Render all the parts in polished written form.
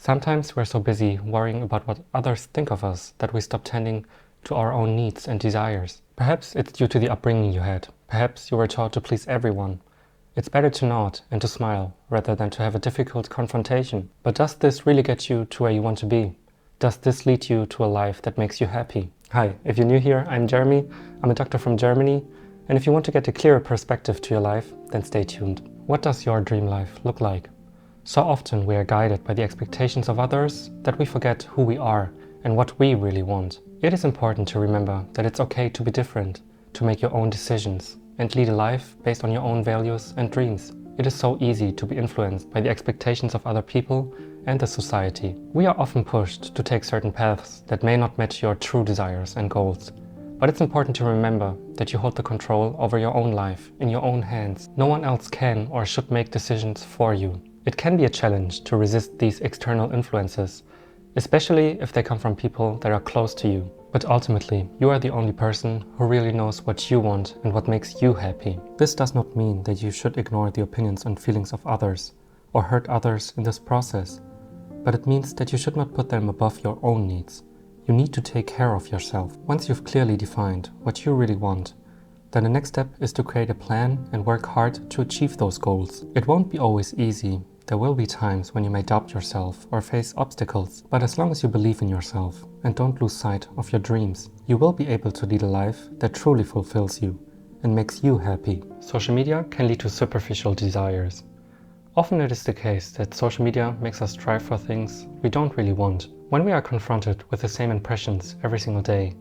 Sometimes we're so busy worrying about what others think of us that we stop tending to our own needs and desires. Perhaps it's due to the upbringing you had. Perhaps you were taught to please everyone. It's better to nod and to smile rather than to have a difficult confrontation. But does this really get you to where you want to be? Does this lead you to a life that makes you happy? Hi, if you're new here, I'm Jeremy. I'm a doctor from Germany. And if you want to get a clearer perspective to your life, then stay tuned. What does your dream life look like? So often we are guided by the expectations of others that we forget who we are and what we really want. It is important to remember that it's okay to be different, to make your own decisions, and lead a life based on your own values and dreams. It is so easy to be influenced by the expectations of other people and the society. We are often pushed to take certain paths that may not match your true desires and goals. But it's important to remember that you hold the control over your own life in your own hands. No one else can or should make decisions for you. It can be a challenge to resist these external influences, especially if they come from people that are close to you. But ultimately, you are the only person who really knows what you want and what makes you happy. This does not mean that you should ignore the opinions and feelings of others or hurt others in this process, but it means that you should not put them above your own needs. You need to take care of yourself. Once you've clearly defined what you really want, then the next step is to create a plan and work hard to achieve those goals. It won't be always easy. There will be times when you may doubt yourself or face obstacles, but as long as you believe in yourself and don't lose sight of your dreams, you will be able to lead a life that truly fulfills you and makes you happy. Social media can lead to superficial desires. Often it is the case that social media makes us strive for things we don't really want. When we are confronted with the same impressions every single day,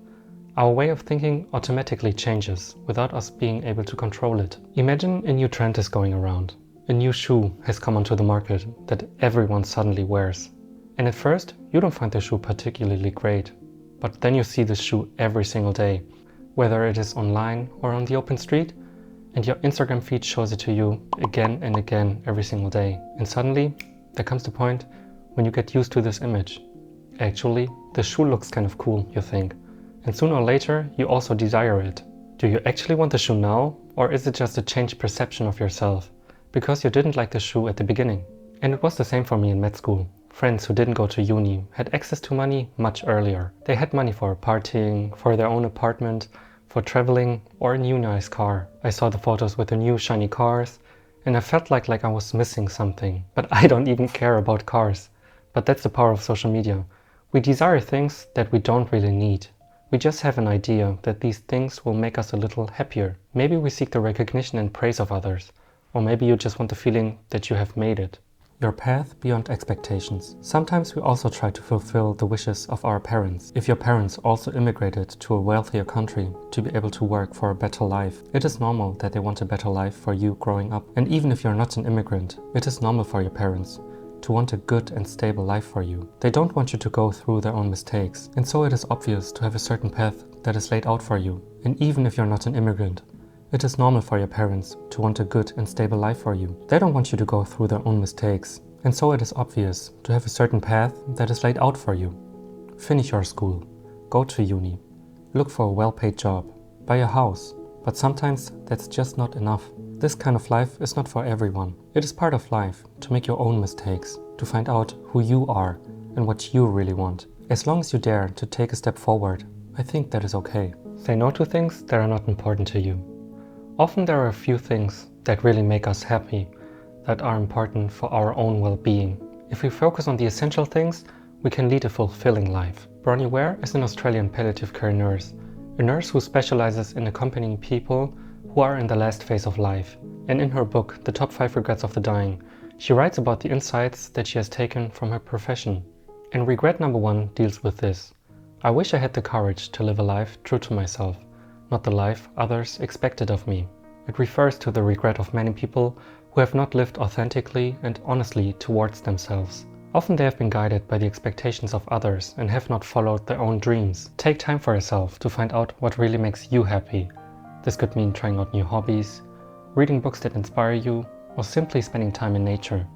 our way of thinking automatically changes without us being able to control it. Imagine a new trend is going around. A new shoe has come onto the market that everyone suddenly wears. And at first, you don't find the shoe particularly great. But then you see this shoe every single day, whether it is online or on the open street, and your Instagram feed shows it to you again and again every single day. And suddenly, there comes the point when you get used to this image. Actually, the shoe looks kind of cool, you think. And sooner or later, you also desire it. Do you actually want the shoe now, or is it just a changed perception of yourself? Because you didn't like the shoe at the beginning. And it was the same for me in med school. Friends who didn't go to uni had access to money much earlier. They had money for partying, for their own apartment, for traveling, or a new nice car. I saw the photos with the new shiny cars, and I felt like I was missing something. But I don't even care about cars. But that's the power of social media. We desire things that we don't really need. We just have an idea that these things will make us a little happier. Maybe we seek the recognition and praise of others. Or maybe you just want the feeling that you have made it. Your path beyond expectations. Sometimes we also try to fulfill the wishes of our parents. If your parents also immigrated to a wealthier country to be able to work for a better life, it is normal that they want a better life for you growing up. And even if you're not an immigrant, it is normal for your parents to want a good and stable life for you. They don't want you to go through their own mistakes. And so it is obvious to have a certain path that is laid out for you. And even if you're not an immigrant, it is normal for your parents to want a good and stable life for you. They don't want you to go through their own mistakes. And so it is obvious to have a certain path that is laid out for you. Finish your school, go to uni, look for a well-paid job, buy a house. But sometimes that's just not enough. This kind of life is not for everyone. It is part of life to make your own mistakes, to find out who you are and what you really want. As long as you dare to take a step forward, I think that is okay. Say no to things that are not important to you. Often there are a few things that really make us happy, that are important for our own well-being. If we focus on the essential things, we can lead a fulfilling life. Bronnie Ware is an Australian palliative care nurse, a nurse who specializes in accompanying people who are in the last phase of life. And in her book, The Top 5 Regrets of the Dying, she writes about the insights that she has taken from her profession. And regret number 1 deals with this. I wish I had the courage to live a life true to myself, not the life others expected of me. It refers to the regret of many people who have not lived authentically and honestly towards themselves. Often they have been guided by the expectations of others and have not followed their own dreams. Take time for yourself to find out what really makes you happy. This could mean trying out new hobbies, reading books that inspire you, or simply spending time in nature.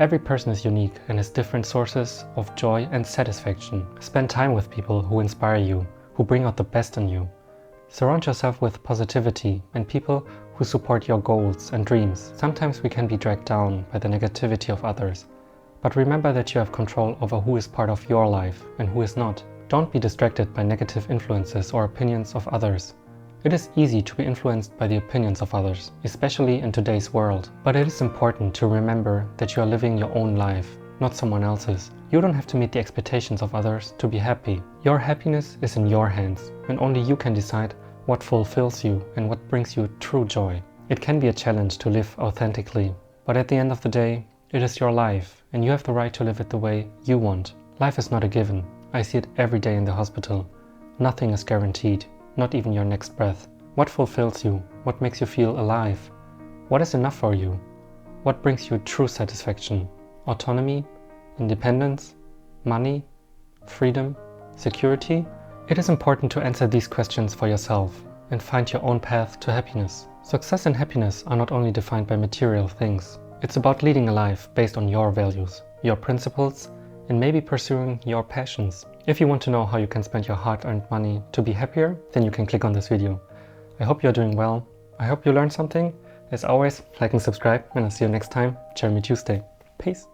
Every person is unique and has different sources of joy and satisfaction. Spend time with people who inspire you, who bring out the best in you. Surround yourself with positivity and people who support your goals and dreams. Sometimes we can be dragged down by the negativity of others, But remember that you have control over who is part of your life and who is not. Don't be distracted by negative influences or opinions of others. It is easy to be influenced by the opinions of others, especially in today's world. But it is important to remember that you are living your own life, not someone else's. You don't have to meet the expectations of others to be happy. Your happiness is in your hands, and only you can decide what fulfills you and what brings you true joy. It can be a challenge to live authentically, but at the end of the day, it is your life, and you have the right to live it the way you want. Life is not a given. I see it every day in the hospital. Nothing is guaranteed. Not even your next breath. What fulfills you? What makes you feel alive? What is enough for you? What brings you true satisfaction? Autonomy? Independence? Money? Freedom? Security? It is important to answer these questions for yourself and find your own path to happiness. Success and happiness are not only defined by material things. It's about leading a life based on your values, your principles, and maybe pursuing your passions. If you want to know how you can spend your hard-earned money to be happier, then you can click on this video. I hope you're doing well. I hope you learned something. As always, like and subscribe, and I'll see you next time, Jeremy Tuesday. Peace.